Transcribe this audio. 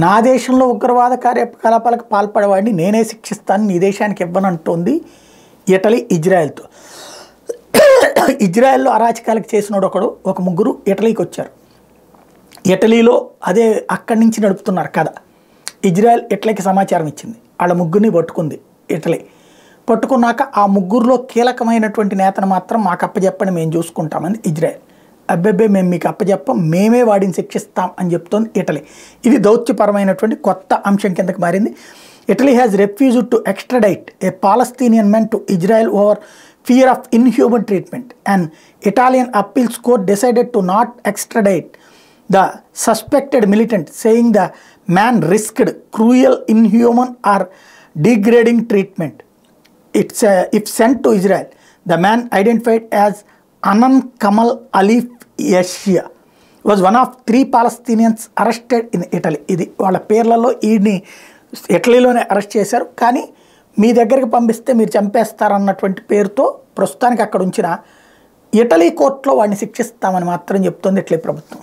నా దేశంలో ఉగ్రవాద కార్యకలాపాలకు పాల్పడేవాడిని నేనే శిక్షిస్తాను, నీ దేశానికి ఇవ్వనంటోంది ఇటలీ ఇజ్రాయెల్తో. ఇజ్రాయెల్లో అరాచకాలకు చేసినోడు ఒకడు, ఒక ముగ్గురు ఇటలీకి వచ్చారు. ఇటలీలో అదే అక్కడి నుంచి నడుపుతున్నారు కథ. ఇజ్రాయెల్ ఇటలీకి సమాచారం ఇచ్చింది, వాళ్ళ ముగ్గురిని పట్టుకుంది ఇటలీ. పట్టుకున్నాక ఆ ముగ్గురులో కీలకమైనటువంటి నేతను మాత్రం మాకు అప్పచెప్పని మేము చూసుకుంటామని ఇజ్రాయెల్. అబ్బెబ్బే మేము మీకు అప్పచెప్పం, మేమే వాడిని శిక్షిస్తాం అని చెప్తోంది ఇటలీ. ఇది దౌత్యపరమైనటువంటి కొత్త అంశం కిందకి మారింది. Italy has refused to extradite A Palestinian men to Israel over fear of inhuman treatment. An Italian appeals court decided to not extradite the suspected militant, saying the man risked cruel, inhuman or degrading treatment. If sent to Israel, the man identified as Anan Kamal Alif Yashia was one of 3 Palestinians arrested in Italy. ఇది వాళ్ళ పేర్లలో ఈయన్ని ఇటలీలోనే arrest చేశారు, కానీ మీ దగ్గరికి పంపిస్తే మీరు చంపేస్తారన్నటువంటి పేరుతో ప్రస్తుతానికి అక్కడ ఉంచిన ఇటలీ కోర్టులో వాడిని శిక్షిస్తామని మాత్రం చెప్తోంది ఇటలీ ప్రభుత్వం.